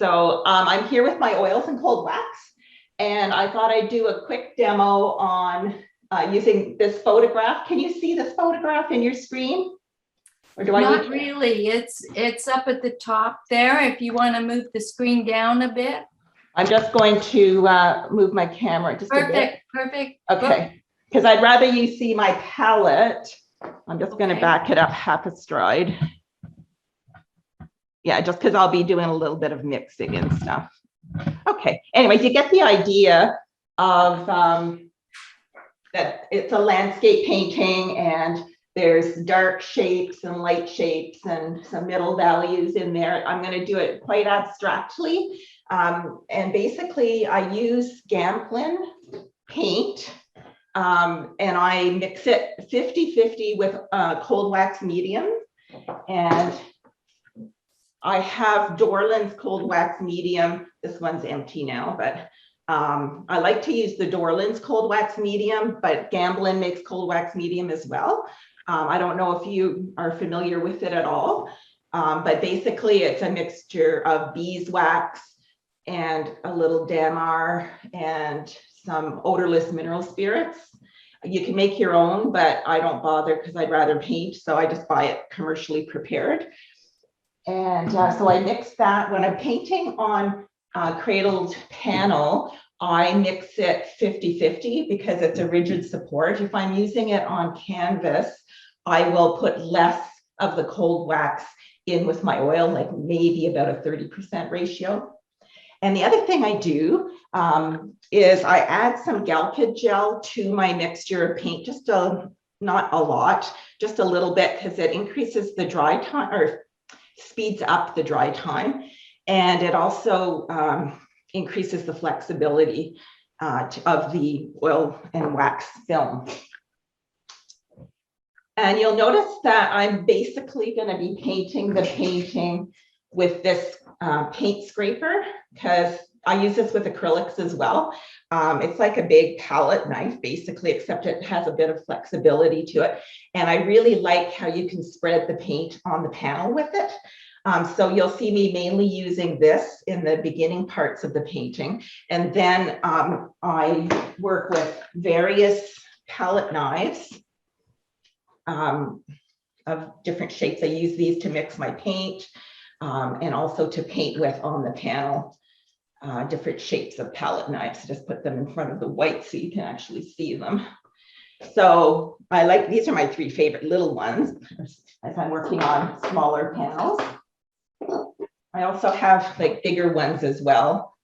So I'm here with my oils and cold wax, and I thought I'd do a quick demo on using this photograph. Can you see this photograph in your screen? Or do I Not really. It's up at the top there. If you want to move the screen down a bit. I'm just going to move my camera just a bit. Perfect. Okay, because I'd rather you see my palette. I'm just going to back it up half a stride. Yeah, just because I'll be doing a little bit of mixing and stuff. Okay, anyways, you get the idea of that it's a landscape painting, and there's dark shapes and light shapes and some middle values in there. I'm going to do it quite abstractly. And basically, I use Gamblin paint, and I mix it 50-50 with cold wax medium. And I have Dorland's cold wax medium. This one's empty now, but I like to use the Dorland's cold wax medium, but Gamblin makes cold wax medium as well. I don't know if you are familiar with it at all, but basically it's a mixture of beeswax and a little Damar and some odorless mineral spirits. You can make your own, but I don't bother because I'd rather paint, so I just buy it commercially prepared. And so I mix that. When I'm painting on cradled panel, I mix it 50-50 because it's a rigid support. If I'm using it on canvas, I will put less of the cold wax in with my oil, like maybe about a 30% ratio. And the other thing I do is I add some Galkid gel to my mixture of paint, just not a lot, just a little bit, because it increases the dry time, or speeds up the dry time, and it also increases the flexibility of the oil and wax film. And you'll notice that I'm basically going to be painting the painting with this paint scraper, because I use this with acrylics as well. It's like a big palette knife, basically, except it has a bit of flexibility to it. And I really like how you can spread the paint on the panel with it. So you'll see me mainly using this in the beginning parts of the painting. And then I work with various palette knives of different shapes. I use these to mix my paint and also to paint with on the panel. Different shapes of palette knives. Just put them in front of the white so you can actually see them. So I like, these are my three favorite little ones as I'm working on smaller panels. I also have like bigger ones as well.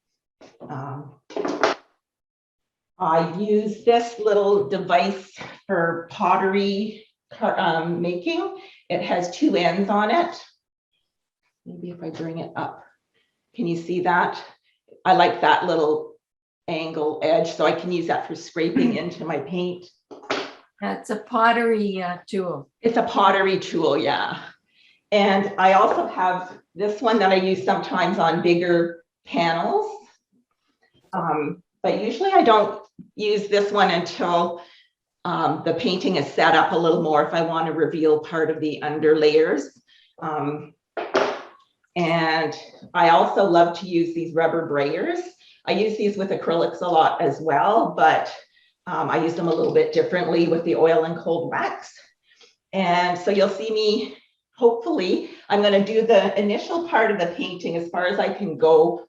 I use this little device for pottery making. It has two ends on it. Maybe if I bring it up, can you see that? I like that little angle edge, so I can use that for scraping into my paint. That's a pottery tool. It's a pottery tool, yeah. And I also have this one that I use sometimes on bigger panels. But usually I don't use this one until the painting is set up a little more, if I want to reveal part of the under layers. And I also love to use these rubber brayers. I use these with acrylics a lot as well, but I use them a little bit differently with the oil and cold wax. And so you'll see me, hopefully, I'm going to do the initial part of the painting as far as I can go,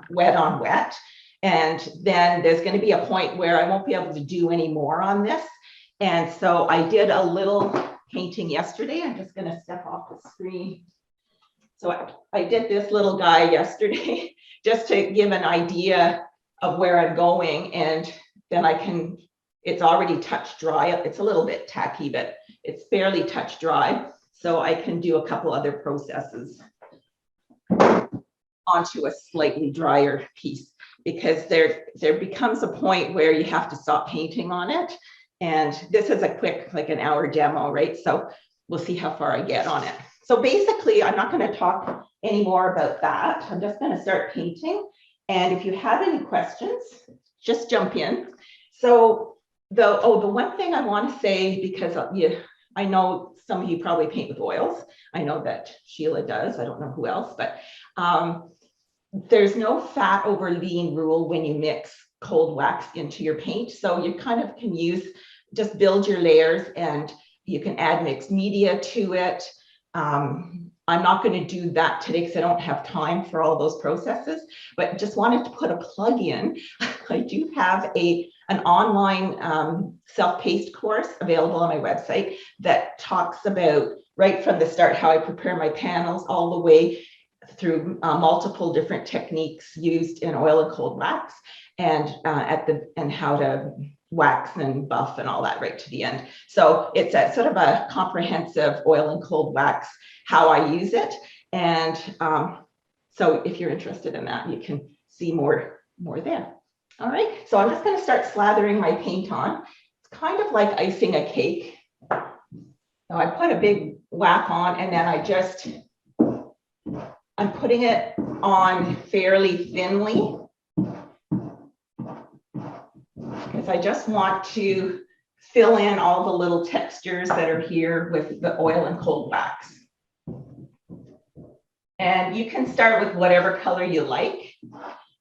wet on wet. And then there's going to be a point where I won't be able to do any more on this. And so I did a little painting yesterday. I'm just going to step off the screen. So I did this little guy yesterday just to give an idea of where I'm going. And then I can, it's already touch dry. It's a little bit tacky, but it's fairly touch dry. So I can do a couple other processes onto a slightly drier piece, because there becomes a point where you have to stop painting on it. And this is a quick, like an hour demo, right? So we'll see how far I get on it. So basically, I'm not going to talk any more about that. I'm just going to start painting. And if you have any questions, just jump in. So the one thing I want to say, because I know some of you probably paint with oils. I know that Sheila does. I don't know who else, but there's no fat over lean rule when you mix cold wax into your paint. So you kind of can just build your layers, and you can add mixed media to it. I'm not going to do that today because I don't have time for all those processes, but just wanted to put a plug in. I do have an online self-paced course available on my website that talks about right from the start how I prepare my panels all the way through multiple different techniques used in oil and cold wax, and how to wax and buff and all that right to the end. So it's a sort of a comprehensive oil and cold wax, how I use it. And so if you're interested in that, you can see more there. All right, so I'm just going to start slathering my paint on. It's kind of like icing a cake. So I put a big whack on, and then I'm putting it on fairly thinly, because I just want to fill in all the little textures that are here with the oil and cold wax. And you can start with whatever color you like,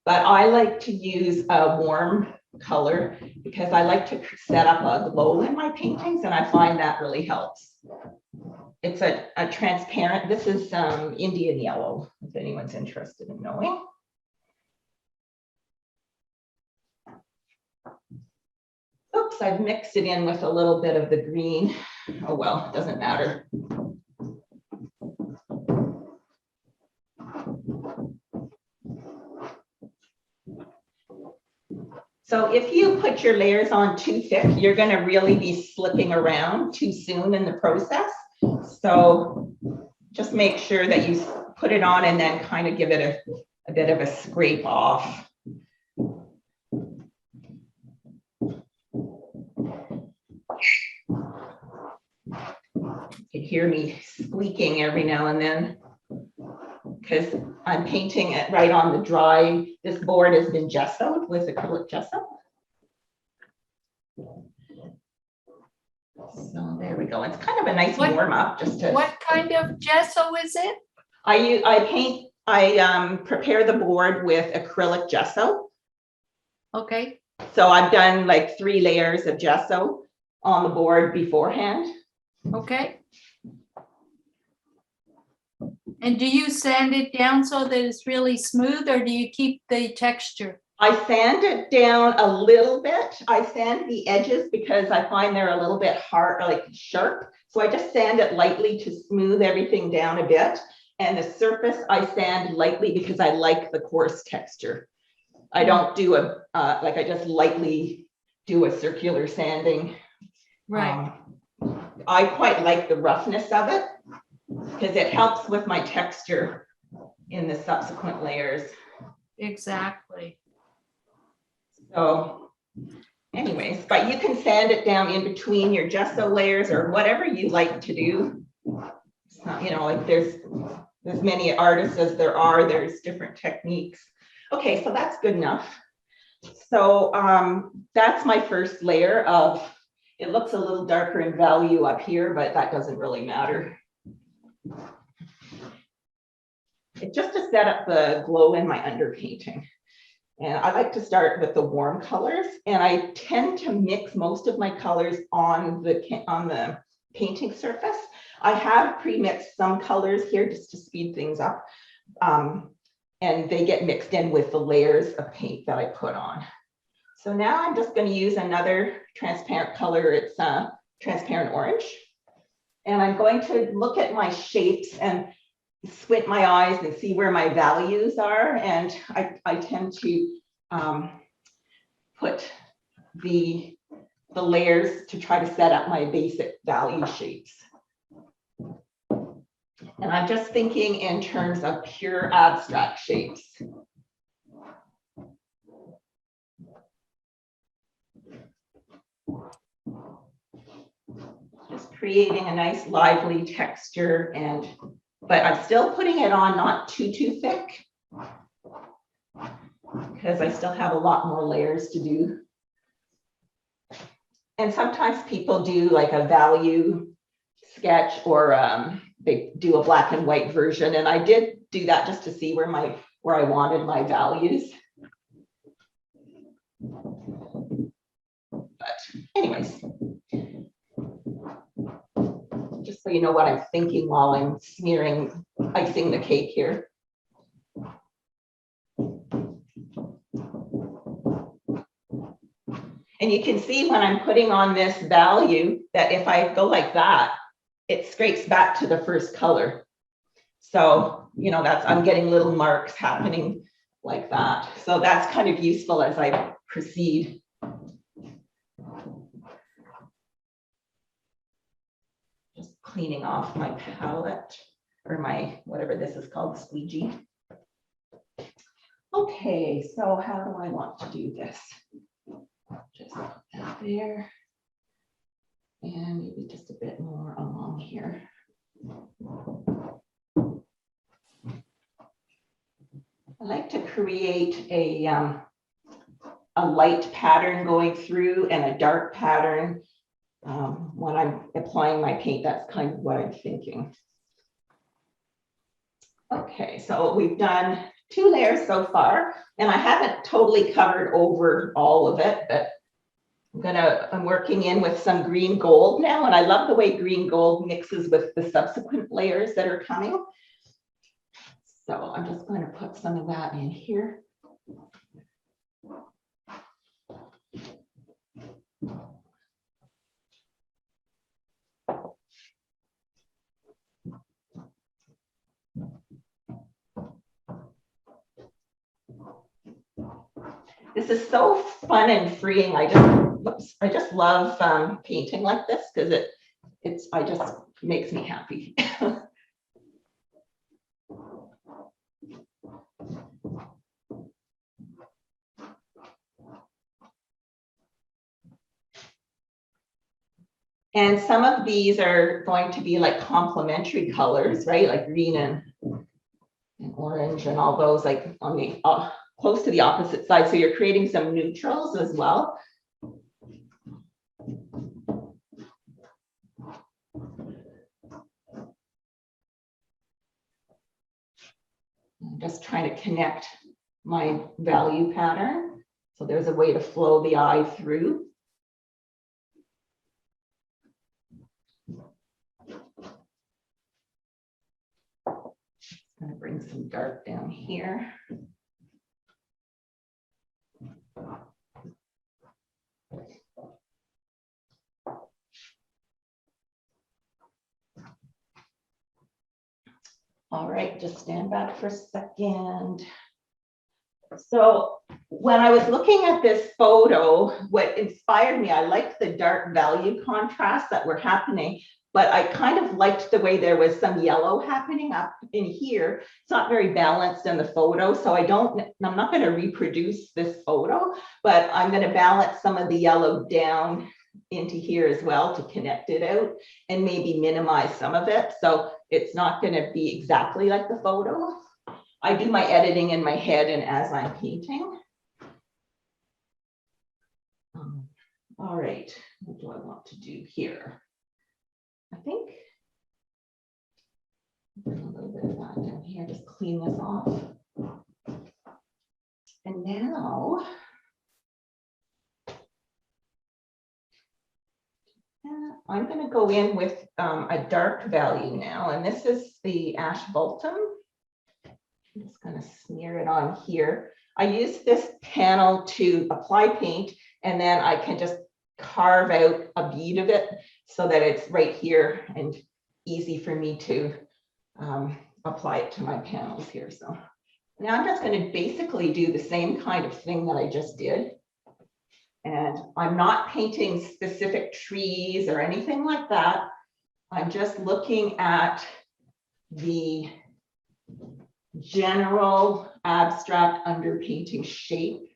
but I like to use a warm color because I like to set up a glow in my paintings, and I find that really helps. It's a transparent, this is Indian yellow, if anyone's interested in knowing. Oops, I've mixed it in with a little bit of the green. Oh, well, it doesn't matter. So if you put your layers on too thick, you're going to really be slipping around too soon in the process. So just make sure that you put it on and then kind of give it a bit of a scrape off. You can hear me squeaking every now and then because I'm painting it right on the dry. This board has been gessoed with acrylic gesso. So there we go. It's kind of a nice warm up just to. What kind of gesso is it? I prepare the board with acrylic gesso. Okay. So I've done like 3 layers of gesso on the board beforehand. Okay. And do you sand it down so that it's really smooth, or do you keep the texture? I sand it down a little bit. I sand the edges because I find they're a little bit hard, like sharp. So I just sand it lightly to smooth everything down a bit. And the surface I sand lightly because I like the coarse texture. I don't do I just lightly do a circular sanding. Right. I quite like the roughness of it because it helps with my texture in the subsequent layers. Exactly. So anyways, but you can sand it down in between your gesso layers or whatever you like to do. It's not, like there's as many artists as there's different techniques. Okay, so that's good enough. So that's my first layer of, it looks a little darker in value up here, but that doesn't really matter. It's just to set up the glow in my underpainting. And I like to start with the warm colors, and I tend to mix most of my colors on the painting surface. I have pre-mixed some colors here just to speed things up, and they get mixed in with the layers of paint that I put on. So now I'm just going to use another transparent color. It's transparent orange, and I'm going to look at my shapes and squint my eyes and see where my values are. And I tend to put the layers to try to set up my basic value shapes. And I'm just thinking in terms of pure abstract shapes. Just creating a nice lively texture, but I'm still putting it on not too thick because I still have a lot more layers to do. And sometimes people do like a value sketch, or they do a black and white version. And I did do that just to see where my where I wanted my values. But anyways, just so you know what I'm thinking while I'm smearing, icing the cake here. And you can see when I'm putting on this value that if I go like that, it scrapes back to the first color. So, you know, I'm getting little marks happening like that. So that's kind of useful as I proceed. Just cleaning off my palette or my, whatever this is called, squeegee. Okay, so how do I want to do this? Just put that there. And maybe just a bit more along here. I like to create a light pattern going through and a dark pattern when I'm applying my paint. That's kind of what I'm thinking. Okay, so we've done 2 layers so far, and I haven't totally covered over all of it, but I'm working in with some green gold now, and I love the way green gold mixes with the subsequent layers that are coming. So I'm just going to put some of that in here. This is so fun and freeing. I just love painting like this because it just makes me happy. And some of these are going to be like complementary colors, right? Like green and orange and all those, like on the close to the opposite side. So you're creating some neutrals as well. I'm just trying to connect my value pattern. So there's a way to flow the eye through. I'm going to bring some dark down here. All right, just stand back for a second. So when I was looking at this photo, what inspired me, I liked the dark value contrasts that were happening, but I kind of liked the way there was some yellow happening up in here. It's not very balanced in the photo, so I'm not going to reproduce this photo, but I'm going to balance some of the yellow down into here as well to connect it out and maybe minimize some of it. So it's not going to be exactly like the photo. I do my editing in my head and as I'm painting. All right, what do I want to do here? I think bring a little bit of that down here, just clean this off. And now, I'm going to go in with a dark value now, and this is the asphaltum. I'm just going to smear it on here. I use this panel to apply paint, and then I can just carve out a bead of it so that it's right here and easy for me to apply it to my panels here. So now I'm just going to basically do the same kind of thing that I just did. And I'm not painting specific trees or anything like that. I'm just looking at the general abstract underpainting shape.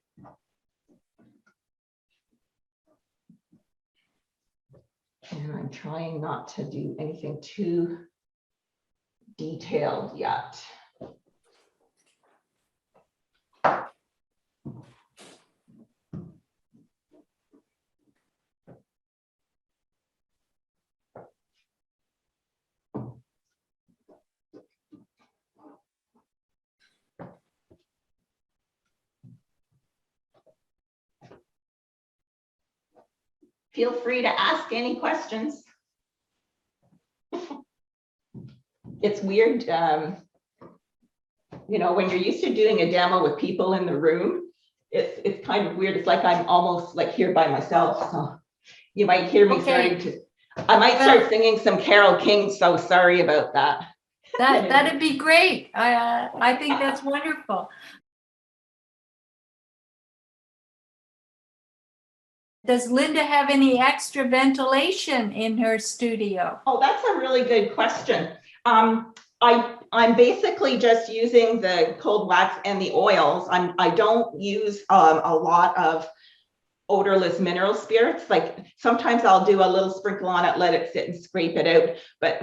And I'm trying not to do anything too detailed yet. feel free to ask any questions. It's weird, you know, when you're used to doing a demo with people in the room, it's kind of weird. It's like I'm almost like here by myself. So you might hear me starting to, I might start singing some Carole King, so sorry about that. That'd be great. I think that's wonderful. Does Linda have any extra ventilation in her studio? Oh, that's a really good question. I'm basically just using the cold wax and the oils. I don't use a lot of odorless mineral spirits. Like sometimes I'll do a little sprinkle on it, let it sit and scrape it out, but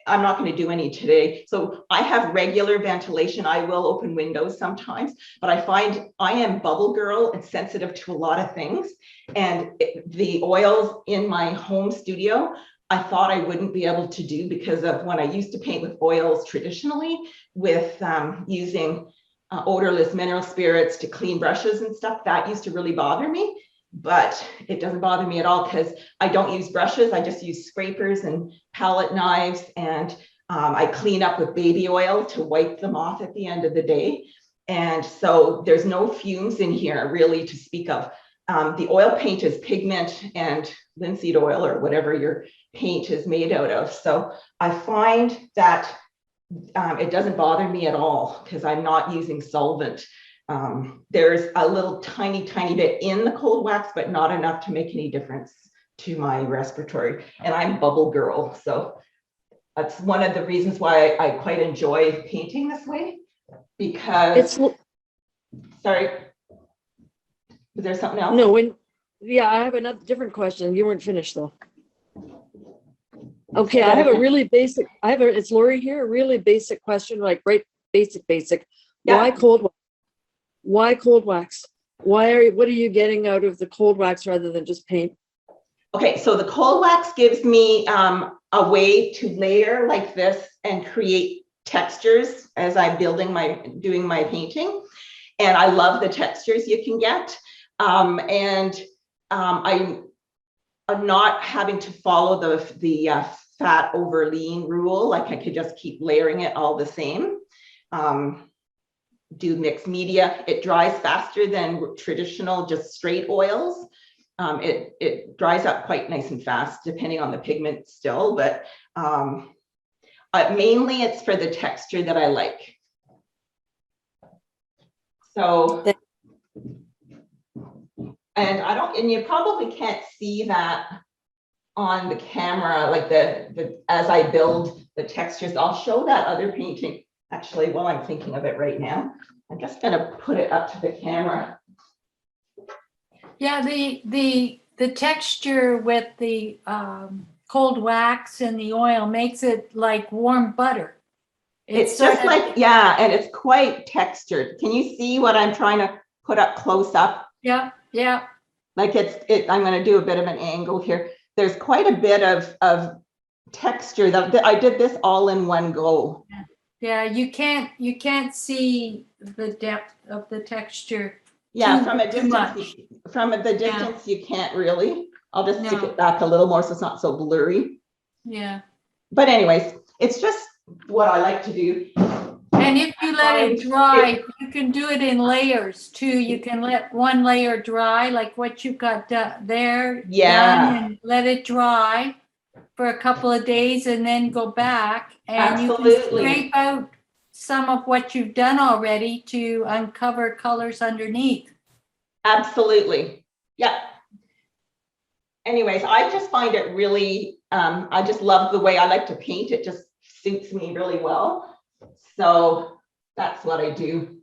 I'm not going to do any today. So I have regular ventilation. I will open windows sometimes, but I find I am bubble girl and sensitive to a lot of things. And the oils in my home studio, I thought I wouldn't be able to do because of when I used to paint with oils traditionally with using odorless mineral spirits to clean brushes and stuff. That used to really bother me, but it doesn't bother me at all because I don't use brushes. I just use scrapers and palette knives, and I clean up with baby oil to wipe them off at the end of the day. And so there's no fumes in here really to speak of. The oil paint is pigment and linseed oil or whatever your paint is made out of. So I find that it doesn't bother me at all because I'm not using solvent. There's a little tiny bit in the cold wax, but not enough to make any difference to my respiratory. And I'm bubble girl. So that's one of the reasons why I quite enjoy painting this way, because sorry. Was there something else? No, yeah, I have another different question. You weren't finished though. Okay, I have a really basic, it's Lori here, a really basic question, like right, basic. Yeah. Why cold wax? Why cold wax? What are you getting out of the cold wax rather than just paint? Okay, so the cold wax gives me a way to layer like this and create textures as I'm doing my painting. And I love the textures you can get. I'm not having to follow the fat over lean rule. Like I could just keep layering it all the same. Do mixed media. It dries faster than traditional just straight oils. It dries up quite nice and fast depending on the pigment still, but mainly it's for the texture that I like. So, and you probably can't see that on the camera, like as I build the textures. I'll show that other painting actually while I'm thinking of it right now. I'm just gonna put it up to the camera. Yeah, the texture with the cold wax and the oil makes it like warm butter. It's just like, yeah, and it's quite textured. Can you see what I'm trying to put up close up? Yeah. Like I'm going to do a bit of an angle here. There's quite a bit of texture that I did this all in one go. Yeah, you can't see the depth of the texture. Yeah, from a distance, you can't really. I'll just stick it back a little more so it's not so blurry. Yeah. But anyways, it's just what I like to do. And if you let it dry, you can do it in layers too. You can let one layer dry, like what you got there. Yeah. And let it dry for a couple of days and then go back. And Absolutely. You can scrape out some of what you've done already to uncover colors underneath. Absolutely. Yeah. Anyways, I just find it really, I just love the way I like to paint. It just suits me really well. So that's what I do.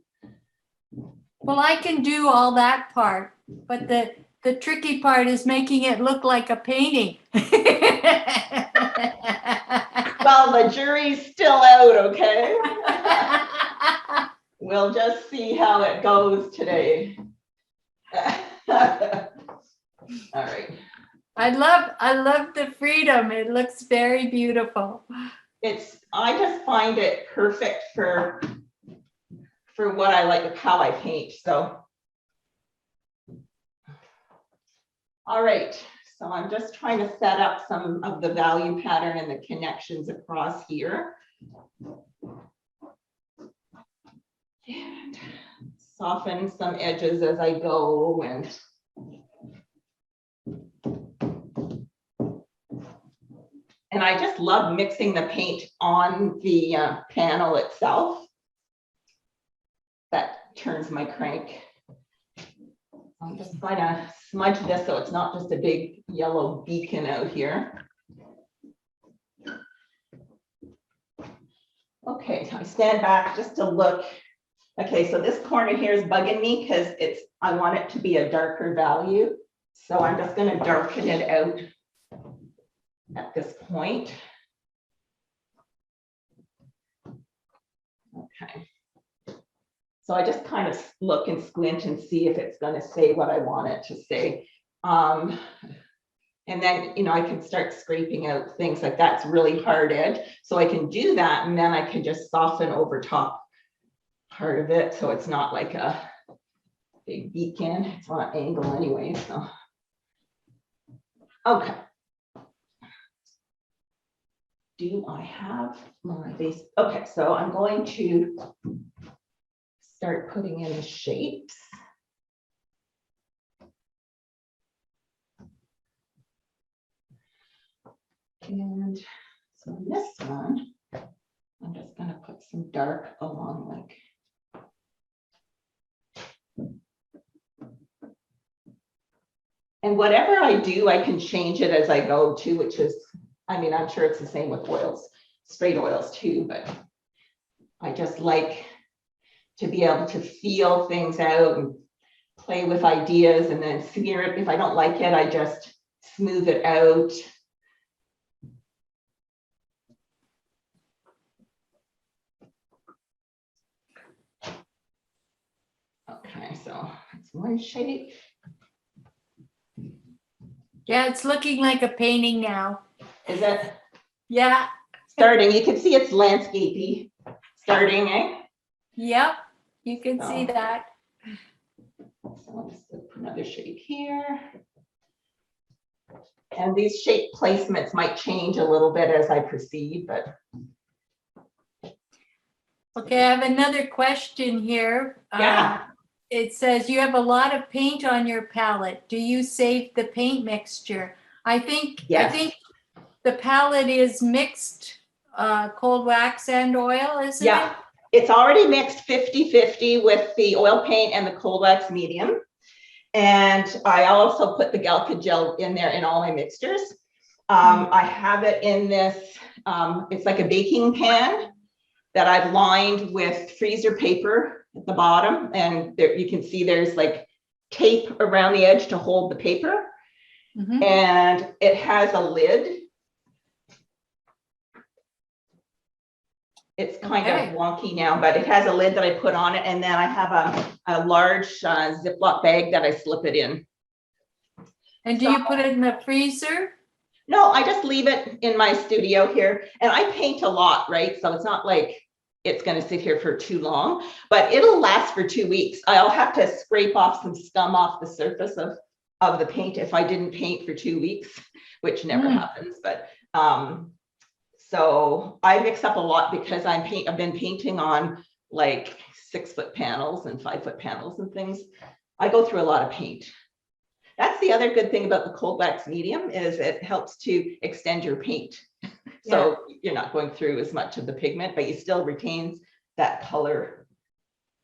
Well, I can do all that part, but the tricky part is making it look like a painting. Well, the jury's still out, okay? We'll just see how it goes today. All right. I love the freedom. It looks very beautiful. I just find it perfect for what I like, how I paint. So, all right. So I'm just trying to set up some of the value pattern and the connections across here. And soften some edges as I go, and I just love mixing the paint on the panel itself. That turns my crank. I'm just going to smudge this so it's not just a big yellow beacon out here. Okay, so I stand back just to look. Okay, so this corner here is bugging me because I want it to be a darker value. So I'm just going to darken it out at this point. Okay. So I just kind of look and squint and see if it's going to say what I want it to say. And then, you know, I can start scraping out things like that's really hard edge. So I can do that, and then I can just soften over top part of it. So it's not like a big beacon. It's on angle anyway. So, okay. Do I have my base? Okay, so I'm going to start putting in the shapes. And so in this one, I'm just going to put some dark along like. And whatever I do, I can change it as I go too, which is, I mean, I'm sure it's the same with oils, straight oils too, but I just like to be able to feel things out and play with ideas and then smear it. If I don't like it, I just smooth it out. Okay, so that's one shape. Yeah, it's looking like a painting now. Is it Yeah, starting? You can see it's landscapey starting, eh? yep, you can see Oh. that. So I'll just put another shape here. And these shape placements might change a little bit as I proceed, but. Okay, I have another question here. Yeah. It says you have a lot of paint on your palette. Do you save the paint mixture? I think Yes. the palette is mixed cold wax and oil, isn't Yeah, it? it's already mixed 50-50 with the oil paint and the cold wax medium. And I also put the Galca gel in there in all my mixtures. I have it in this, it's like a baking pan that I've lined with freezer paper at the bottom. And there you can see there's like tape around the edge to hold the paper. Mm-hmm. And it has a lid. It's kind of wonky now, but it has a lid that I put on it. And then I have a large Ziploc bag that I slip it in. And do you put it in the freezer? No, I just leave it in my studio here. And I paint a lot, right? So it's not like it's going to sit here for too long, but it'll last for 2 weeks. I'll have to scrape off some scum off the surface of the paint if I didn't paint for 2 weeks, which never happens. But so I mix up a lot because I've been painting on like 6-foot panels and 5-foot panels and things. I go through a lot of paint. That's the other good thing about the cold wax medium is it helps to extend your paint. So you're not going through as much of the pigment, but you still retains that color.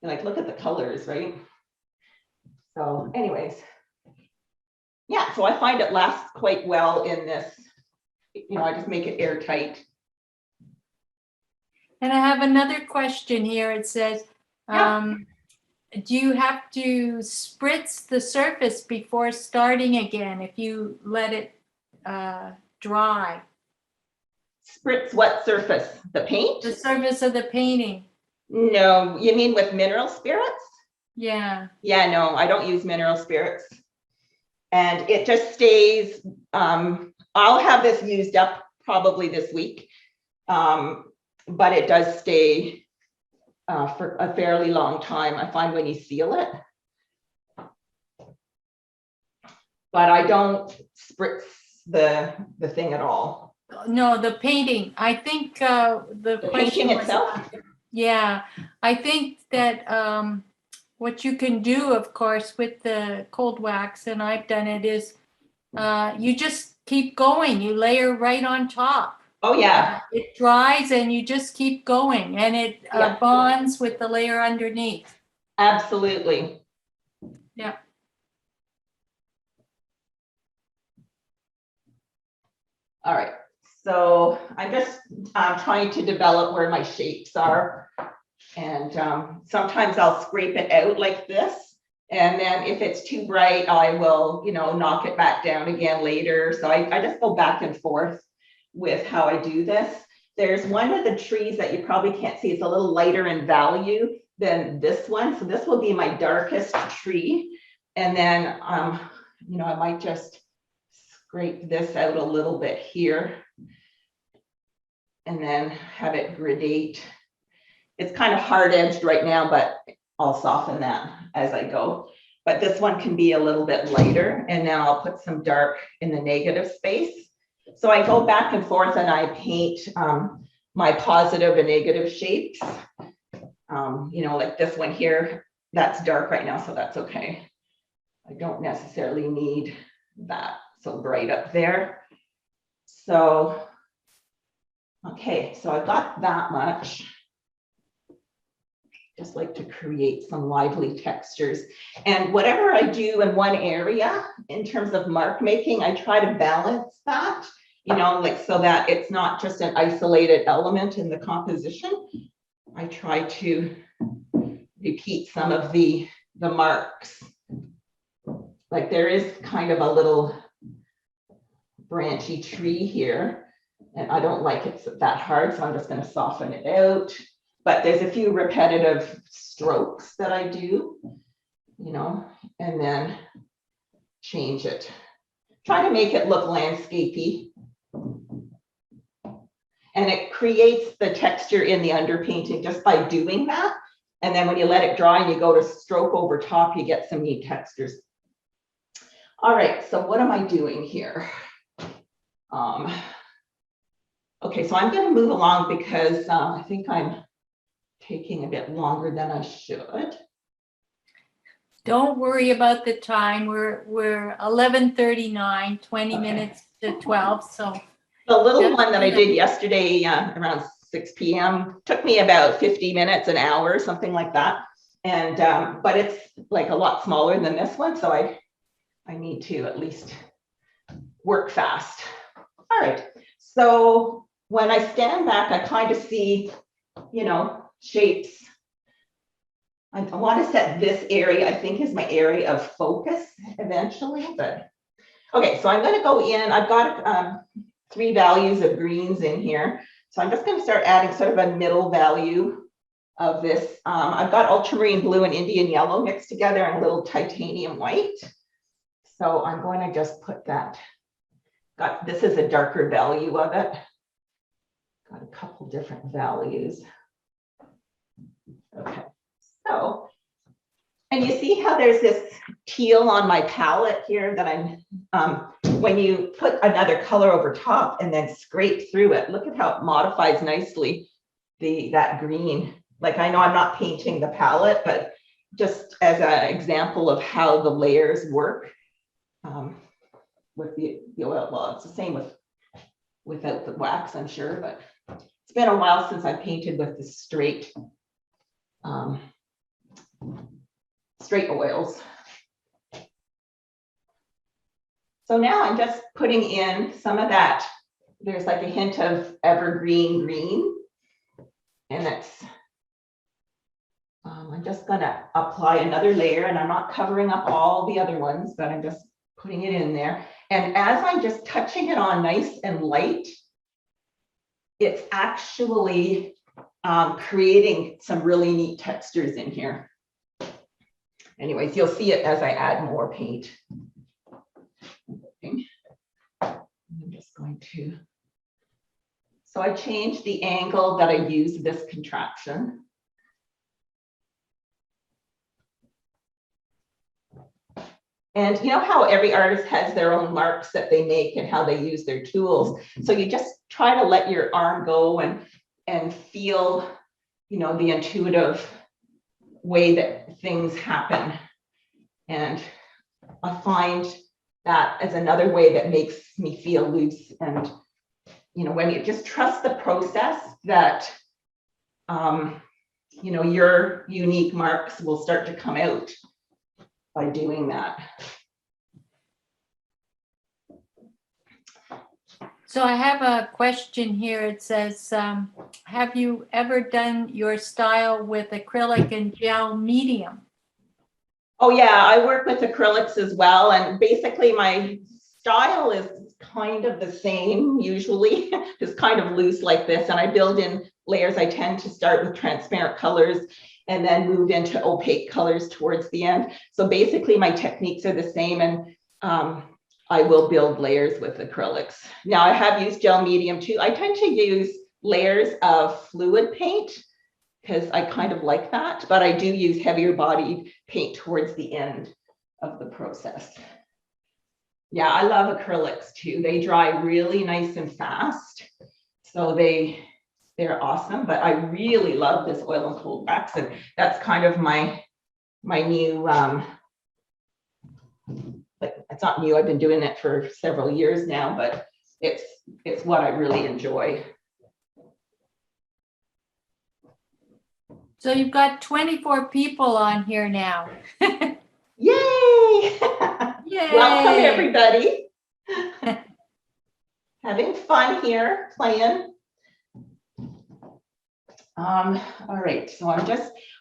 And like, look at the colors, right? So anyways, yeah, so I find it lasts quite well in this, you know, I just make it airtight. And I have another question here. It says, do you have to spritz the surface before starting again if you let it dry? Spritz what surface? The paint? The surface of the painting. No, you mean with mineral spirits? Yeah. Yeah, no, I don't use mineral spirits. And it just stays, I'll have this used up probably this week. But it does stay for a fairly long time. I find when you seal it. but I don't spritz the thing at all. No, the painting. I think the The question painting was itself? about, yeah, I think that what you can do, of course, with the cold wax, and I've done it, is you just keep going. You layer right on top. Oh, yeah. It dries and you just keep going, and it Yeah. bonds with the layer underneath. Absolutely. Yeah. All right. So I'm just trying to develop where my shapes are. And sometimes I'll scrape it out like this. And then if it's too bright, I will, you know, knock it back down again later. So I just go back and forth with how I do this. There's one of the trees that you probably can't see. It's a little lighter in value than this one. So this will be my darkest tree. And then, you know, I might just scrape this out a little bit here and then have it gradate. It's kind of hard edged right now, but I'll soften that as I go. But this one can be a little bit lighter, and then I'll put some dark in the negative space. So I go back and forth and I paint my positive and negative shapes. You know, like this one here, that's dark right now, so that's okay. I don't necessarily need that so bright up there. So, okay, so I've got that much. Just like to create some lively textures. And whatever I do in one area, in terms of mark making, I try to balance that, you know, like so that it's not just an isolated element in the composition. I try to repeat some of the marks. Like there is kind of a little branchy tree here, and I don't like it that hard, so I'm just going to soften it out. But there's a few repetitive strokes that I do, you know, and then change it. Try to make it look landscapey. And it creates the texture in the underpainting just by doing that. And then when you let it dry and you go to stroke over top, you get some neat textures. All right, so what am I doing here? Okay, so I'm going to move along because I think I'm taking a bit longer than I should. Don't worry about the time. We're 11:39, 20 minutes to 12. So the little one that I did yesterday around 6 p.m. took me about 50 minutes, an hour, something like that. And but it's like a lot smaller than this one, so I need to at least work fast. All right. So when I stand back, I kind of see, you know, shapes. I want to set this area, I think, is my area of focus eventually, but okay, so I'm going to go in. I've got 3 values of greens in here. So I'm just going to start adding sort of a middle value of this. I've got ultramarine blue and Indian yellow mixed together and a little titanium white. So I'm going to just put that. This is a darker value of it. Got a couple different values. Okay, so, and you see how there's this teal on my palette here that I'm, when you put another color over top and then scrape through it, look at how it modifies nicely that green. Like I know I'm not painting the palette, but just as an example of how the layers work with the oil. Well, it's the same without the wax, I'm sure, but it's been a while since I painted with the straight oils. So now I'm just putting in some of that. There's like a hint of evergreen green, and that's I'm just going to apply another layer, and I'm not covering up all the other ones, but I'm just putting it in there. And as I'm just touching it on nice and light, it's actually creating some really neat textures in here. Anyways, you'll see it as I add more paint. I'm just going to, so I changed the angle that I use this contraption. And you know how every artist has their own marks that they make and how they use their tools. So you just try to let your arm go and feel, you know, the intuitive way that things happen. And I find that as another way that makes me feel loose. And, you know, when you just trust the process that, you know, your unique marks will start to come out by doing that. So I have a question here. It says, have you ever done your style with acrylic and gel medium? Oh yeah, I work with acrylics as well. And basically my style is kind of the same usually. It's kind of loose like this. And I build in layers. I tend to start with transparent colors and then move into opaque colors towards the end. So basically my techniques are the same, and I will build layers with acrylics. Now I have used gel medium too. I tend to use layers of fluid paint because I kind of like that, but I do use heavier bodied paint towards the end of the process. Yeah, I love acrylics too. They dry really nice and fast. So they're awesome, but I really love this oil and cold wax, and that's kind of my new, like, it's not new, I've been doing it for several years now, but it's what I really enjoy. So you've got 24 people on here now. Yay! Yay! Welcome everybody. Having fun here, playing. All right, so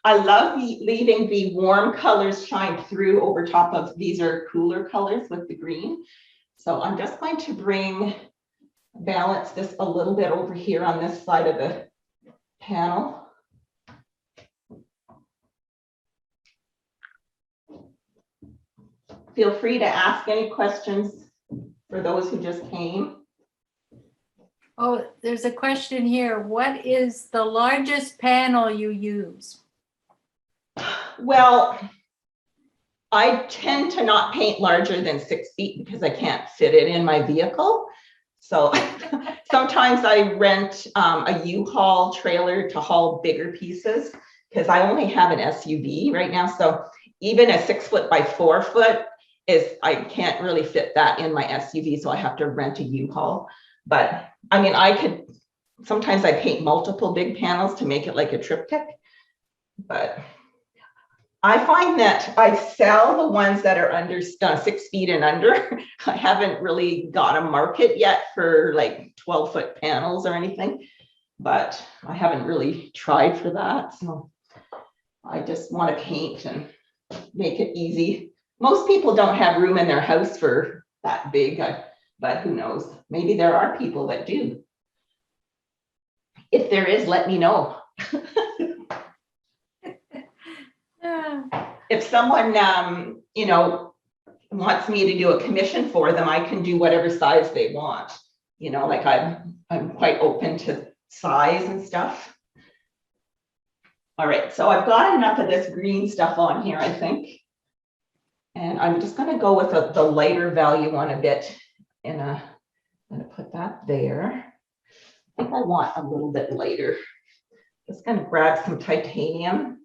I love leaving the warm colors shine through over top of, these are cooler colors with the green. So I'm just going to balance this a little bit over here on this side of the panel. Feel free to ask any questions for those who just came. Oh, there's a question here. What is the largest panel you use? Well, I tend to not paint larger than 6 feet because I can't fit it in my vehicle. So sometimes I rent a U-Haul trailer to haul bigger pieces because I only have an SUV right now. So even a 6 foot by 4 foot I can't really fit that in my SUV. So I have to rent a U-Haul. But I mean, sometimes I paint multiple big panels to make it like a triptych, but I find that I sell the ones that are under 6 feet and under. I haven't really got a market yet for like 12-foot panels or anything, but I haven't really tried for that. So I just want to paint and make it easy. Most people don't have room in their house for that big, but who knows? Maybe there are people that do. If there is, let me know. If someone, you know, wants me to do a commission for them, I can do whatever size they want. You know, like I'm quite open to size and stuff. All right, so I've got enough of this green stuff on here, I think. And I'm just going to go with the lighter value one a bit. And I'm going to put that there. I think I want a little bit lighter. Just going to grab some titanium.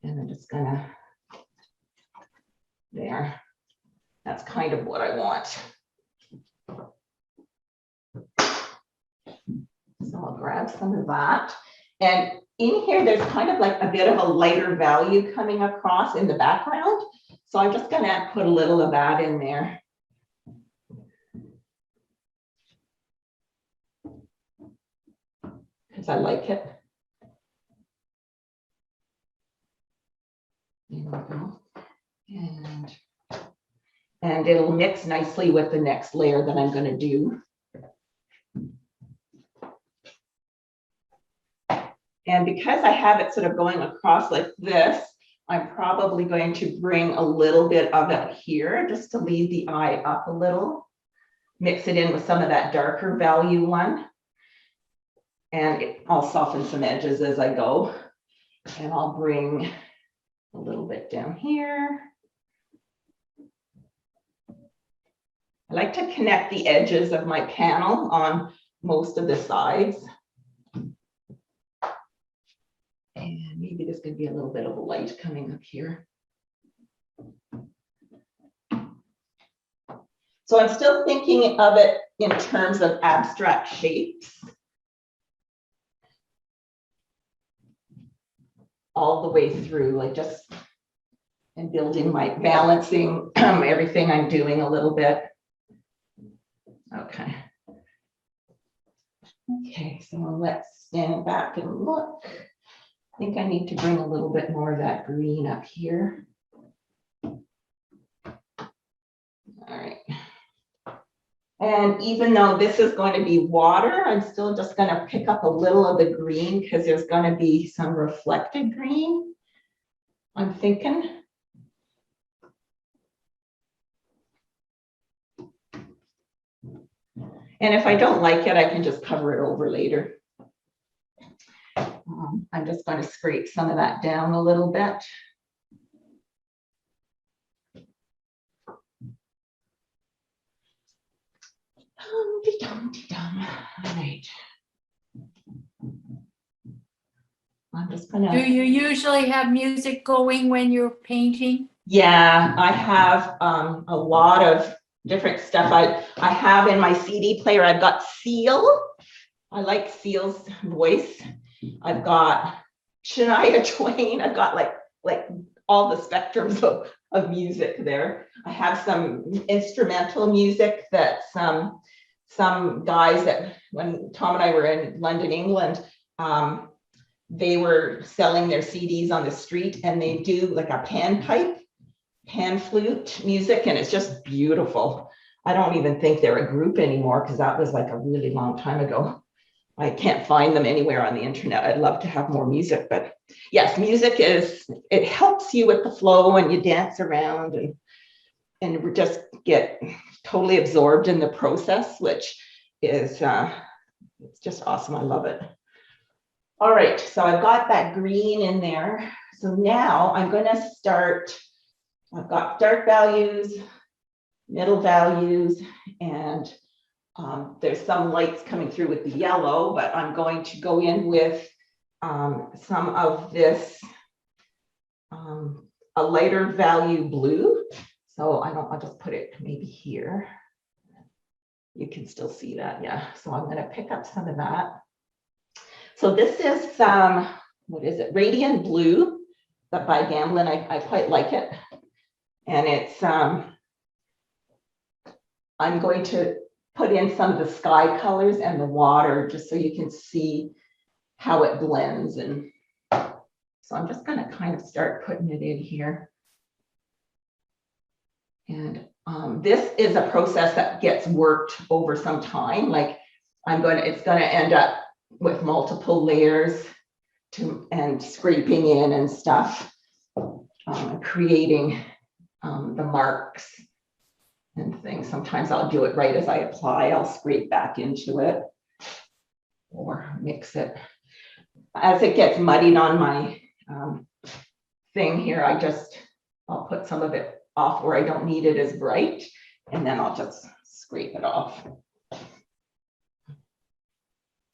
And I'm just going to, there. That's kind of what I want. So I'll grab some of that. And in here, there's kind of like a bit of a lighter value coming across in the background. So I'm just going to put a little of that in there. Because I like it. There we go. And it'll mix nicely with the next layer that I'm going to do. And because I have it sort of going across like this, I'm probably going to bring a little bit of it here just to lead the eye up a little. Mix it in with some of that darker value one. And I'll soften some edges as I go. And I'll bring a little bit down here. I like to connect the edges of my panel on most of the sides. And maybe this could be a little bit of light coming up here. So I'm still thinking of it in terms of abstract shapes. All the way through, like just and building my balancing everything I'm doing a little bit. Okay. Okay, so let's stand back and look. I think I need to bring a little bit more of that green up here. All right. And even though this is going to be water, I'm still just going to pick up a little of the green because there's going to be some reflected green, I'm thinking. And if I don't like it, I can just cover it over later. I'm just going to scrape some of that down a little bit. All right. I'm just gonna. Do you usually have music going when you're painting? Yeah, I have a lot of different stuff. I have in my CD player, I've got Seal. I like Seal's voice. I've got Shania Twain. I've got like all the spectrums of music there. I have some instrumental music that some guys that when Tom and I were in London, England, they were selling their CDs on the street and they do like a pan flute music, and it's just beautiful. I don't even think they're a group anymore because that was like a really long time ago. I can't find them anywhere on the internet. I'd love to have more music, but yes, music it helps you with the flow and you dance around and just get totally absorbed in the process, which is it's just awesome. I love it. All right, so I've got that green in there. So now I'm going to start. I've got dark values, middle values, and there's some lights coming through with the yellow, but I'm going to go in with some of this, a lighter value blue. So I'll just put it maybe here. You can still see that, yeah. So I'm going to pick up some of that. So this is, what is it? Radiant Blue, but by Gamblin. I quite like it. And it's, I'm going to put in some of the sky colors and the water just so you can see how it blends. And so I'm just going to kind of start putting it in here. And this is a process that gets worked over some time. Like it's going to end up with multiple layers and scraping in and stuff, creating the marks and things. Sometimes I'll do it right as I apply. I'll scrape back into it or mix it. As it gets muddied on my thing here, I'll put some of it off where I don't need it as bright, and then I'll just scrape it off.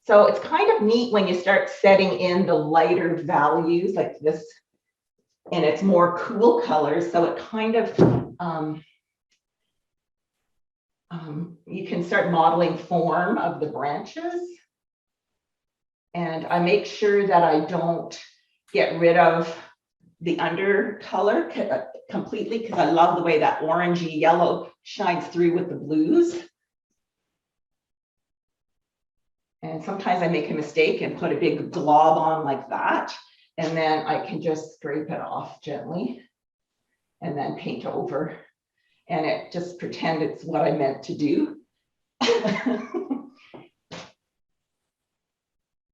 So it's kind of neat when you start setting in the lighter values like this, and it's more cool colors. So it kind of, you can start modeling form of the branches. And I make sure that I don't get rid of the under color completely because I love the way that orangey yellow shines through with the blues. And sometimes I make a mistake and put a big glob on like that. And then I can just scrape it off gently and then paint over. And it just pretend it's what I meant to do.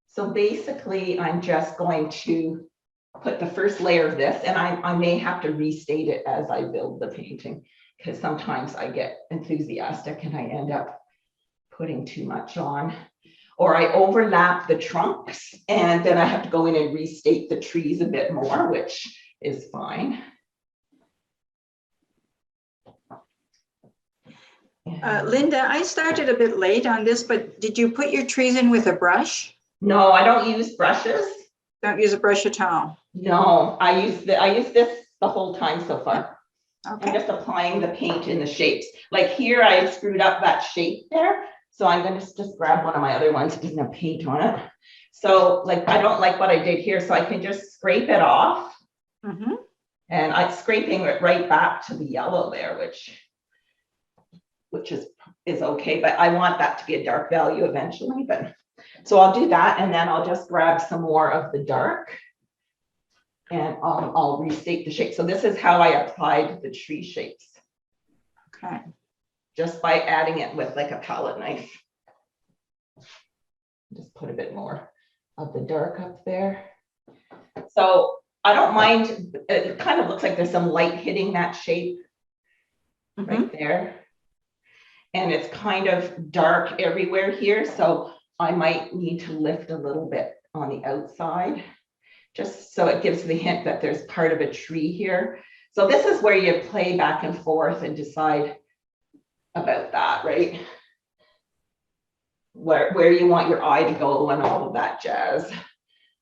So basically, I'm just going to put the first layer of this, and I may have to restate it as I build the painting, because sometimes I get enthusiastic and I end up putting too much on. Or I overlap the trunks, and then I have to go in and restate the trees a bit more, which is fine. Linda, I started a bit late on this, but did you put your trees in with a brush? No, I don't use brushes. Don't use a brush at all. No, I use this the whole time so far. I'm Okay. just applying the paint in the shapes. Like here, I screwed up that shape there. So I'm going to just grab one of my other ones that doesn't have paint on it. So like, I don't like what I did here, so I can just scrape it off. Mm-hmm. And I'm scraping it right back to the yellow there, which is okay, but I want that to be a dark value eventually. But so I'll do that, and then I'll just grab some more of the dark. And I'll restate the shape. So this is how I applied the tree shapes. Okay. Just by adding it with like a palette knife. Just put a bit more of the dark up there. So I don't mind, it kind of looks like there's some light hitting that shape right there. And it's kind of dark everywhere here. So I might need to lift a little bit on the outside, just so it gives the hint that there's part of a tree here. So this is where you play back and forth and decide about that, right? Where you want your eye to go and all of that jazz.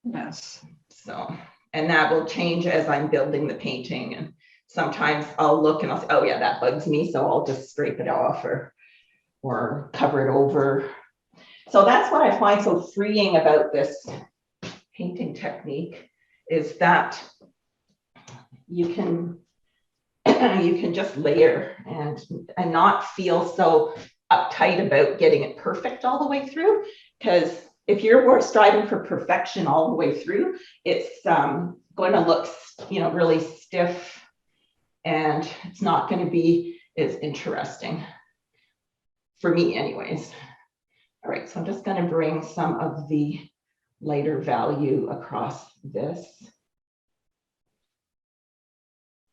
Yes. So, and that will change as I'm building the painting. And sometimes I'll look and I'll say, oh yeah, that bugs me. So I'll just scrape it off or cover it over. So that's what I find so freeing about this painting technique, is that you can just layer and not feel so uptight about getting it perfect all the way through. Because if you're striving for perfection all the way through, it's going to look, really stiff, and it's not going to be as interesting for me anyways. All right, so I'm just going to bring some of the lighter value across this.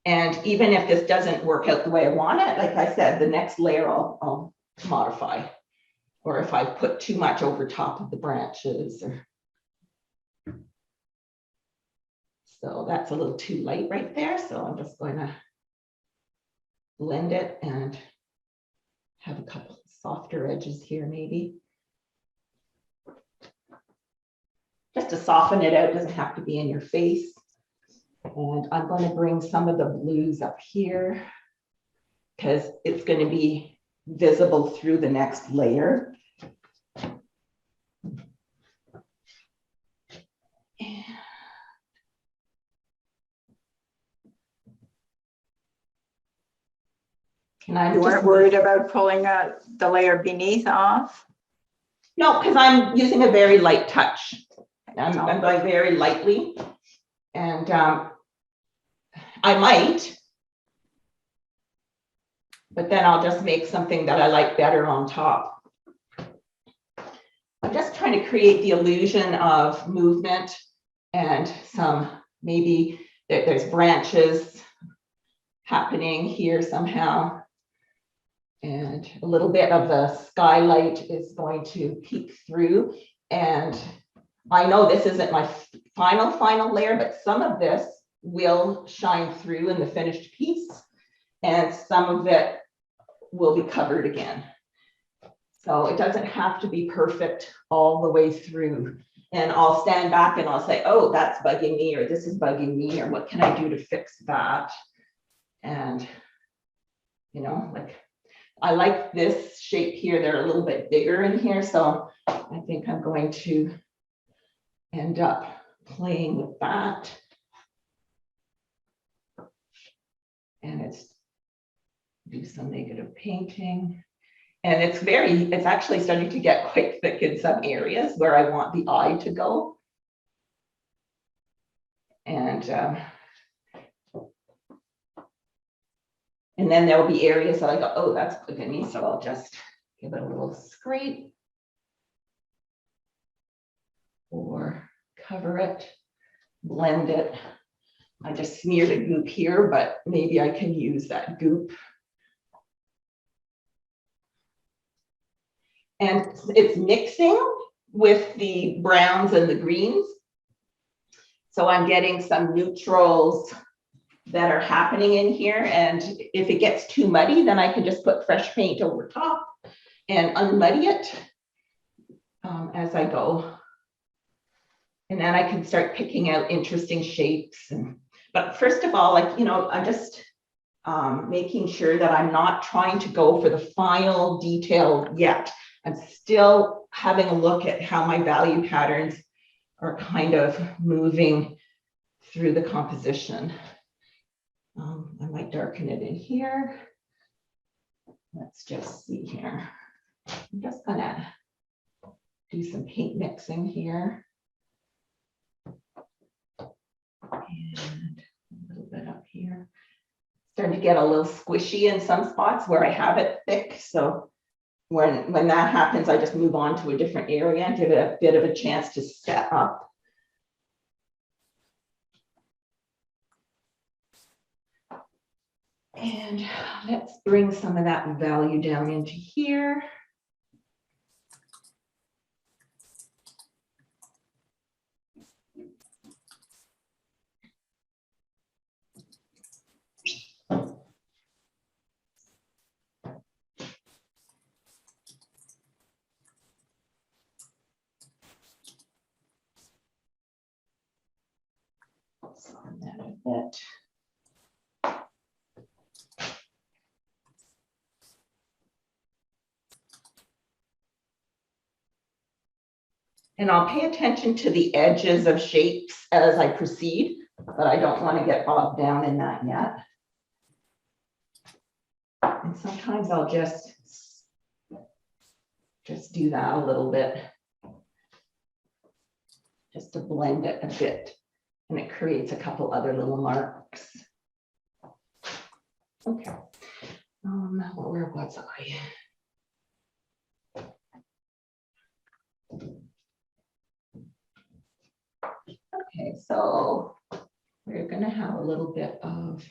And even if this doesn't work out the way I want it, like I said, the next layer I'll modify. Or if I put too much over top of the branches. So that's a little too light right there. So I'm just going to blend it and have a couple softer edges here maybe. Just to soften it out, it doesn't have to be in your face. And I'm going to bring some of the blues up here because it's going to be visible through the next layer. You weren't worried about pulling the layer beneath off? No, because I'm using a very light touch. I'm going very lightly, and I might, but then I'll just make something that I like better on top. I'm just trying to create the illusion of movement and some, maybe there's branches happening here somehow. And a little bit of the skylight is going to peek through. And I know this isn't my final layer, but some of this will shine through in the finished piece, and some of it will be covered again. So it doesn't have to be perfect all the way through. And I'll stand back and I'll say, oh, that's bugging me, or this is bugging me, or what can I do to fix that? And, like, I like this shape here. They're a little bit bigger in here. So I think I'm going to end up playing with that. And it's do some negative painting. And it's actually starting to get quite thick in some areas where I want the eye to go. And then there'll be areas that I go, oh, that's bugging me. So I'll just give it a little scrape or cover it, blend it. I just smeared a goop here, but maybe I can use that goop. And it's mixing with the browns and the greens. So I'm getting some neutrals that are happening in here. And if it gets too muddy, then I can just put fresh paint over top and unmuddy it as I go. And then I can start picking out interesting shapes. But first of all, like, you know, I'm just making sure that I'm not trying to go for the final detail yet. I'm still having a look at how my value patterns are kind of moving through the composition. I might darken it in here. Let's just see here. I'm just gonna do some paint mixing here. And a little bit up here. Starting to get a little squishy in some spots where I have it thick. So when that happens, I just move on to a different area and give it a bit of a chance to set up. And let's bring some of that value down into here. Soften that a bit. And I'll pay attention to the edges of shapes as I proceed, but I don't want to get bogged down in that yet. And sometimes I'll just do that a little bit, just to blend it a bit. And it creates a couple other little marks. Okay. Where was I? Okay, so we're going to have a little bit of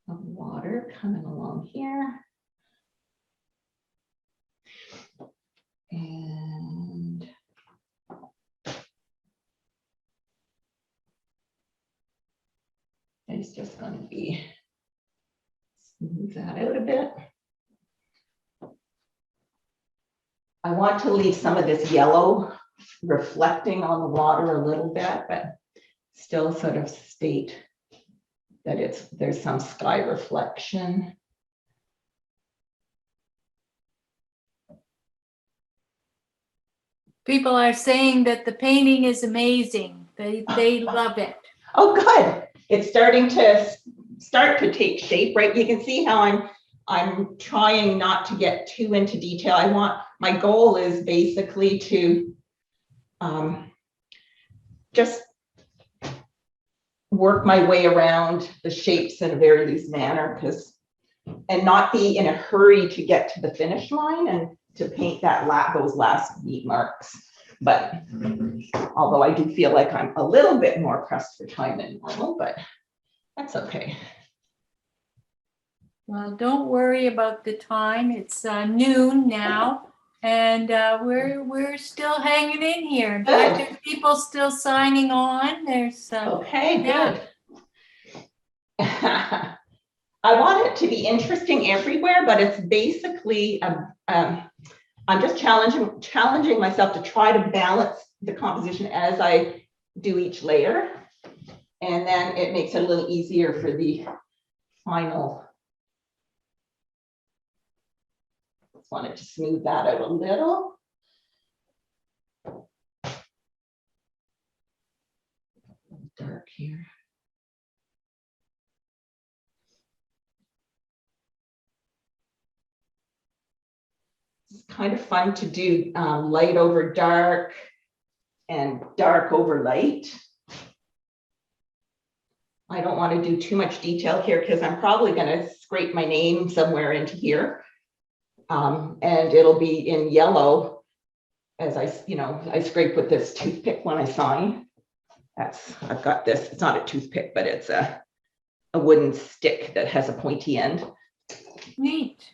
water coming along here. And it's just going to be smooth that out a bit. I want to leave some of this yellow reflecting on the water a little bit, but still sort of state that there's some sky reflection. People are saying that the painting is amazing. They love it. Oh, good. It's starting to take shape, right? You can see how I'm trying not to get too into detail. My goal is basically to just work my way around the shapes in a very loose manner, and not be in a hurry to get to the finish line and to paint those last neat marks. But although I do feel like I'm a little bit more pressed for time than normal, but that's okay. Well, don't worry about the time. It's noon now, and we're still hanging in here. In fact, there's people still signing on. There's okay, yeah. Good. I want it to be interesting everywhere, but it's basically I'm just challenging myself to try to balance the composition as I do each layer, and then it makes it a little easier for the final. Just wanted to smooth that out a little. Dark here. It's kind of fun to do light over dark and dark over light. I don't want to do too much detail here because I'm probably going to scrape my name somewhere into here. And it'll be in yellow as I scrape with this toothpick when I sign. I've got this, it's not a toothpick, but it's a wooden stick that has a pointy end. Neat.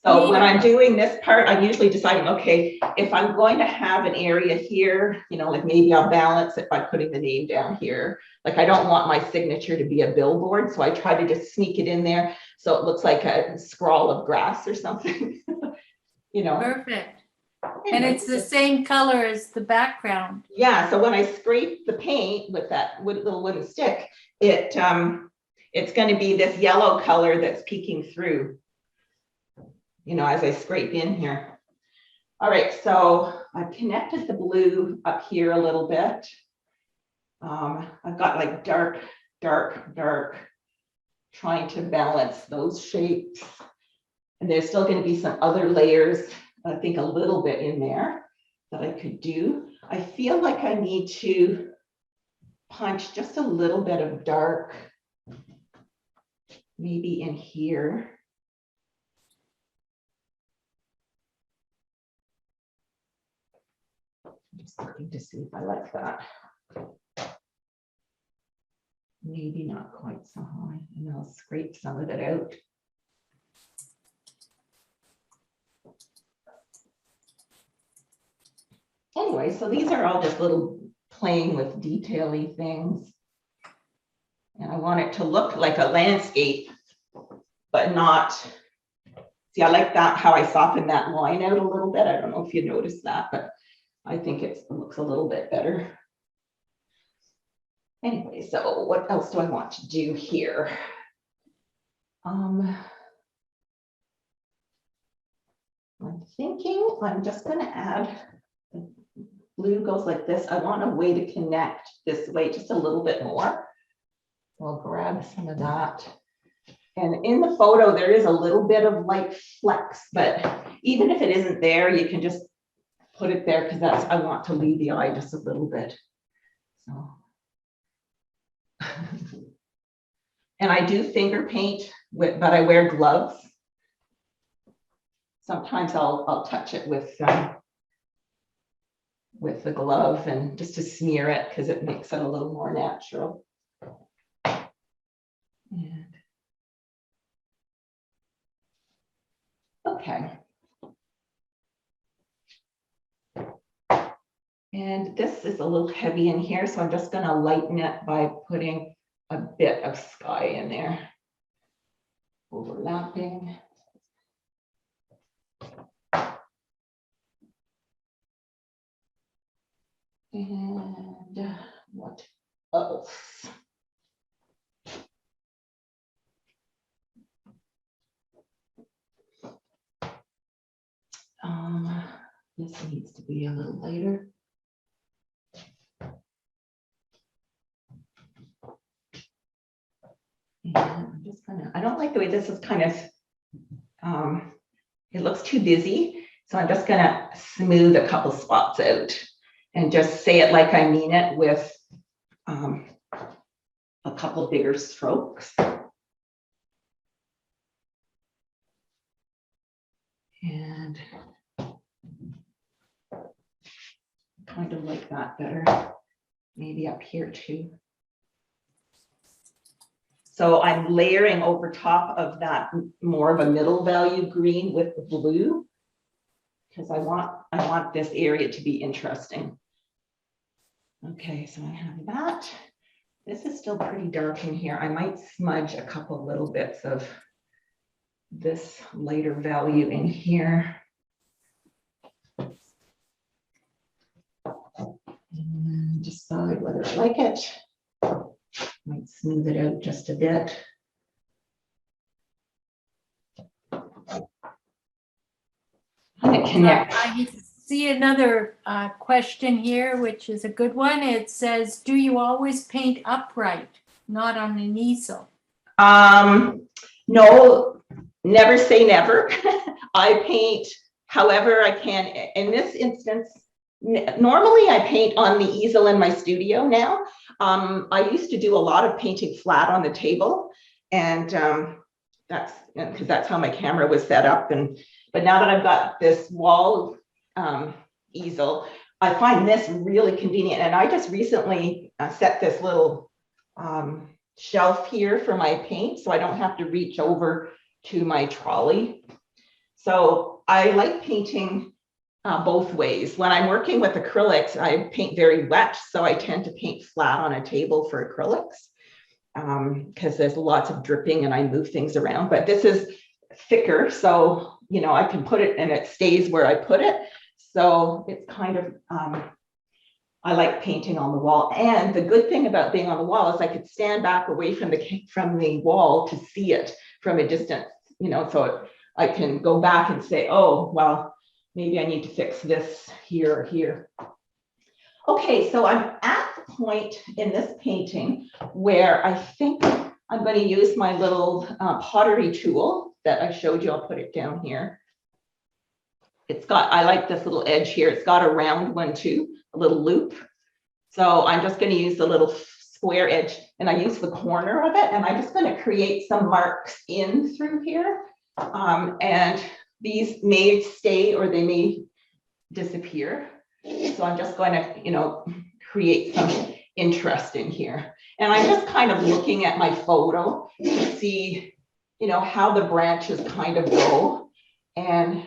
So when I'm doing this part, I'm usually deciding, okay, if I'm going to have an area here, you know, like maybe I'll balance it by putting the name down here. Like I don't want my signature to be a billboard, so I try to just sneak it in there so it looks like a scrawl of grass or something, you know. Perfect. And it's the same color as the background. Yeah, so when I scrape the paint with that little wooden stick, it's going to be this yellow color that's peeking through, you know, as I scrape in here. All right, so I've connected the blue up here a little bit. I've got like dark, dark, dark, trying to balance those shapes. And there's still going to be some other layers, I think a little bit in there that I could do. I feel like I need to punch just a little bit of dark, maybe in here. I'm just looking to see if I like that. Maybe not quite so high, and I'll scrape some of it out. Anyway, so these are all just little playing with detail-y things. And I want it to look like a landscape, but not, see, I like that, how I softened that line out a little bit. I don't know if you noticed that, but I think it looks a little bit better. Anyway, so what else do I want to do here? I'm thinking I'm just going to add, blue goes like this. I want a way to connect this way just a little bit more. So I'll grab some of that. And in the photo, there is a little bit of light flex, but even if it isn't there, you can just put it there because that's, I want to leave the eye just a little bit. So. And I do finger paint, but I wear gloves. Sometimes I'll touch it with the glove and just to smear it because it makes it a little more natural. And okay. And this is a little heavy in here, so I'm just going to lighten it by putting a bit of sky in there. Overlapping. And what else? This needs to be a little lighter. And I'm just gonna, I don't like the way this is kind of, it looks too busy. So I'm just gonna smooth a couple spots out and just say it like I mean it with a couple bigger strokes. And kind of like that better, maybe up here too. So I'm layering over top of that more of a middle value green with the blue because I want this area to be interesting. Okay, so I have that. This is still pretty dark in here. I might smudge a couple little bits of this lighter value in here. And decide whether I like it. Might smooth it out just a bit. I see another question here, which is a good one. It says, do you always paint upright, not on an easel? No, never say never. I paint however I can. In this instance, normally I paint on the easel in my studio now. I used to do a lot of painting flat on the table, and that's because that's how my camera was set up. But now that I've got this wall easel, I find this really convenient. And I just recently set this little shelf here for my paint, so I don't have to reach over to my trolley. So I like painting both ways. When I'm working with acrylics, I paint very wet, so I tend to paint flat on a table for acrylics because there's lots of dripping and I move things around. But this is thicker, so I can put it and it stays where I put it. So it's kind of I like painting on the wall. And the good thing about being on the wall is I could stand back away from the wall to see it from a distance, so I can go back and say, oh, well, maybe I need to fix this here or here. Okay, so I'm at the point in this painting where I think I'm going to use my little pottery tool that I showed you. I'll put it down here. I like this little edge here. It's got a round one too, a little loop. So I'm just going to use the little square edge and I use the corner of it and I'm just going to create some marks in through here. And these may stay or they may disappear. So I'm just going to, create some interest in here. And I'm just kind of looking at my photo to see, how the branches kind of go. And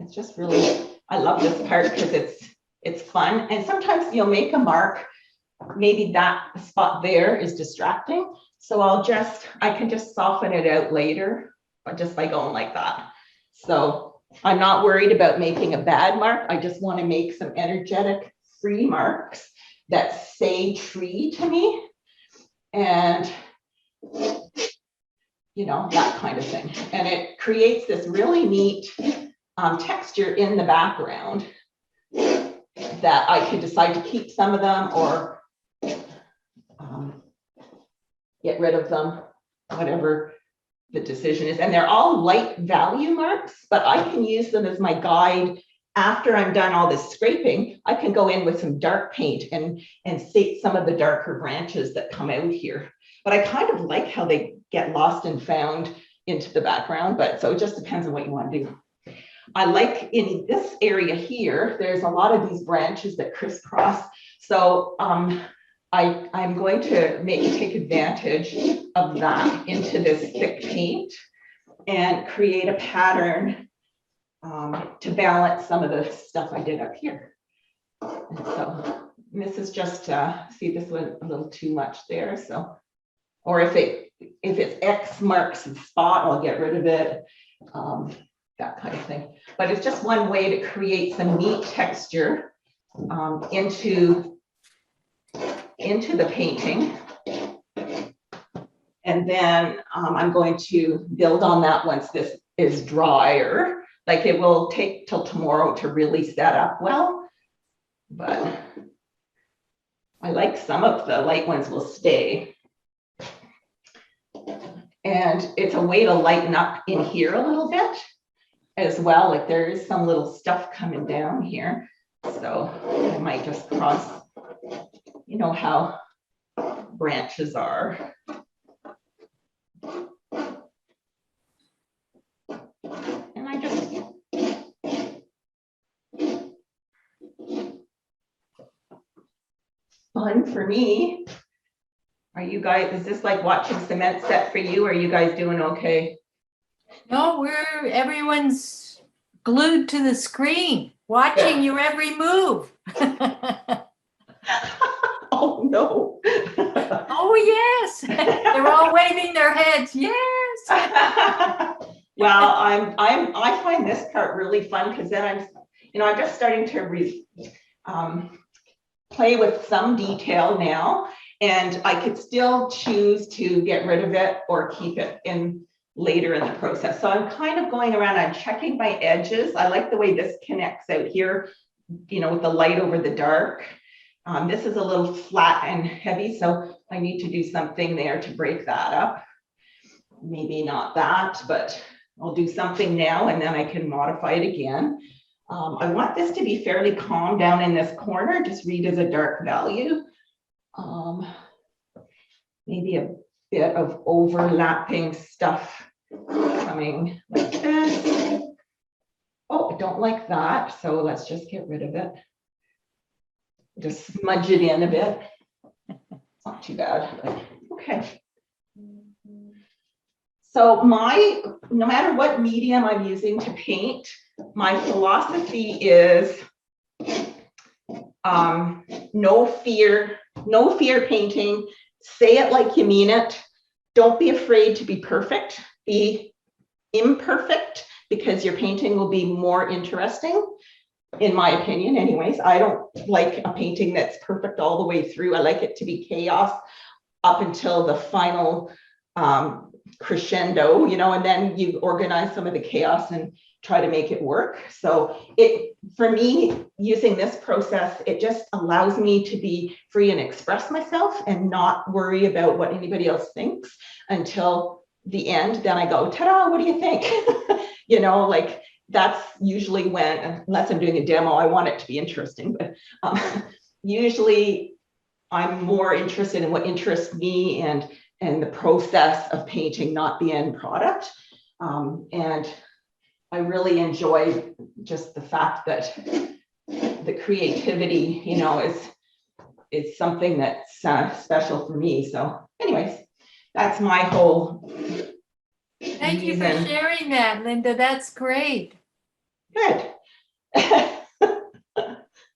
it's just really, I love this part because it's fun. And sometimes you'll make a mark, maybe that spot there is distracting. So I can just soften it out later, but just by going like that. So I'm not worried about making a bad mark. I just want to make some energetic free marks that say tree to me. And that kind of thing. And it creates this really neat texture in the background that I could decide to keep some of them or get rid of them, whatever the decision is. And they're all light value marks, but I can use them as my guide. After I'm done all this scraping, I can go in with some dark paint and state some of the darker branches that come out here. But I kind of like how they get lost and found into the background, but so it just depends on what you want to do. I like in this area here, there's a lot of these branches that crisscross. So I'm going to take advantage of that into this thick paint and create a pattern to balance some of the stuff I did up here. And so this is just, see, this went a little too much there. So, or if it's X marks the spot, I'll get rid of it. That kind of thing. But it's just one way to create some neat texture into the painting. And then I'm going to build on that once this is drier. Like it will take till tomorrow to really set up well, but I like some of the light ones will stay. And it's a way to lighten up in here a little bit as well. Like there is some little stuff coming down here. So I might just cross, how branches are. And I just, fun for me. Are you guys, is this like watching cement set for you? Or are you guys doing okay? No, everyone's glued to the screen, watching your every move. Oh no. Oh yes, they're all waving their heads. Yes. Well, I find this part really fun because then I'm just starting to play with some detail now, and I could still choose to get rid of it or keep it in later in the process. So I'm kind of going around, I'm checking my edges. I like the way this connects out here, with the light over the dark. This is a little flat and heavy, so I need to do something there to break that up. Maybe not that, but I'll do something now and then I can modify it again. I want this to be fairly calm down in this corner, just read as a dark value. Maybe a bit of overlapping stuff coming like this. Oh, I don't like that, so let's just get rid of it. Just smudge it in a bit. It's not too bad, but okay. So no matter what medium I'm using to paint, my philosophy is no fear painting. Say it like you mean it. Don't be afraid to be perfect. Be imperfect, because your painting will be more interesting, in my opinion anyways. I don't like a painting that's perfect all the way through. I like it to be chaos up until the final crescendo, and then you organize some of the chaos and try to make it work. So for me, using this process, it just allows me to be free and express myself and not worry about what anybody else thinks until the end. Then I go, ta-da, what do you think? Like that's usually when, unless I'm doing a demo, I want it to be interesting, but usually I'm more interested in what interests me and the process of painting, not the end product. And I really enjoy just the fact that the creativity, is something that's special for me. So anyways, that's my whole Thank you for reason. sharing that, Linda. That's great. Good.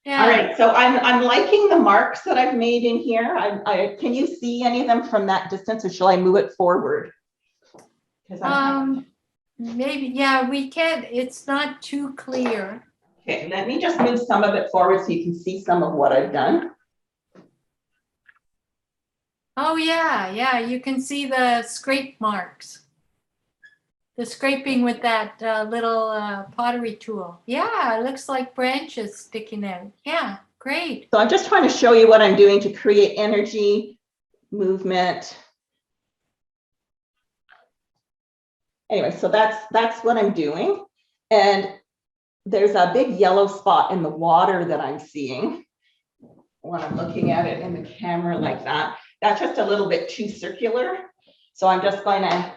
Yeah. All right, so I'm liking the marks that I've made in here. Can you see any of them from that distance, or shall I move it forward? Maybe, yeah, we can. It's not too clear. Okay, let me just move some of it forward so you can see some of what I've done. Oh yeah, you can see the scrape marks. The scraping with that little pottery tool. Yeah, it looks like branches sticking out. Yeah, great. So I'm just trying to show you what I'm doing to create energy, movement. Anyway, so that's what I'm doing. And there's a big yellow spot in the water that I'm seeing when I'm looking at it in the camera like that. That's just a little bit too circular. So I'm just going to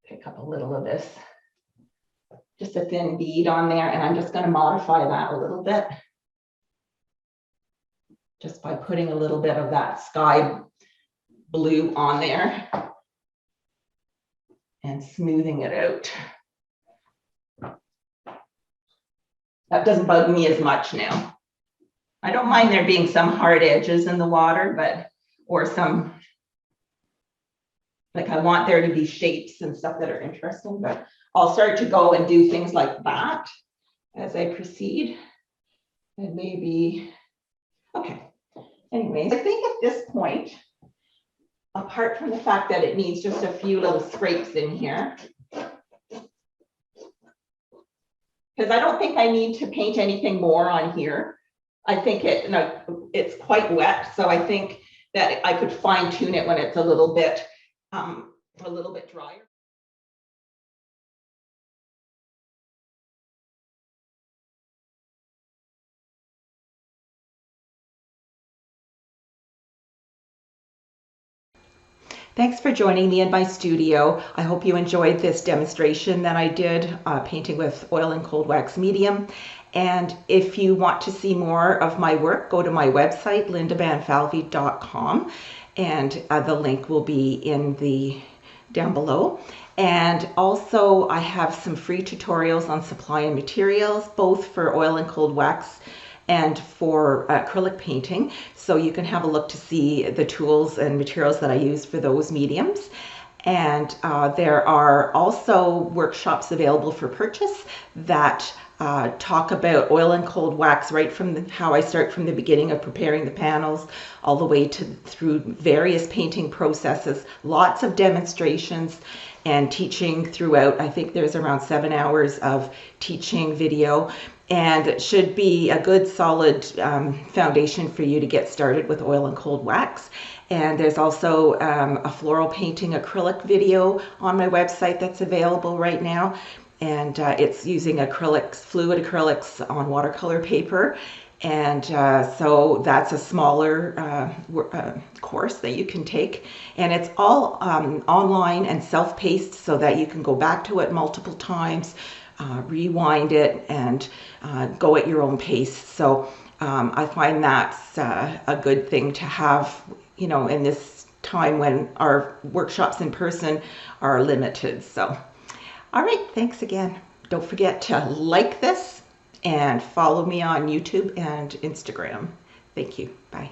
pick up a little of this, just a thin bead on there, and I'm just going to modify that a little bit, just by putting a little bit of that sky blue on there and smoothing it out. That doesn't bug me as much now. I don't mind there being some hard edges in the water, or some, like I want there to be shapes and stuff that are interesting, but I'll start to go and do things like that as I proceed. And maybe, okay. Anyways, I think at this point, apart from the fact that it needs just a few little scrapes in here, because I don't think I need to paint anything more on here. I think it's quite wet, so I think that I could fine tune it when it's a little bit drier. Thanks for joining me in my studio. I hope you enjoyed this demonstration that I did, painting with oil and cold wax medium. And if you want to see more of my work, go to my website, lindabanfalvi.com, and the link will be down below. And also I have some free tutorials on supply and materials, both for oil and cold wax and for acrylic painting. So you can have a look to see the tools and materials that I use for those mediums. And there are also workshops available for purchase that talk about oil and cold wax right from how I start from the beginning of preparing the panels all the way through various painting processes, lots of demonstrations and teaching throughout. I think there's around 7 hours of teaching video, and it should be a good solid foundation for you to get started with oil and cold wax. And there's also a floral painting acrylic video on my website that's available right now. And it's using acrylics, fluid acrylics on watercolor paper. And so that's a smaller course that you can take. And it's all online and self-paced so that you can go back to it multiple times, rewind it, and go at your own pace. So I find that's a good thing to have, in this time when our workshops in person are limited. So, all right, thanks again. Don't forget to like this and follow me on YouTube and Instagram. Thank you. Bye.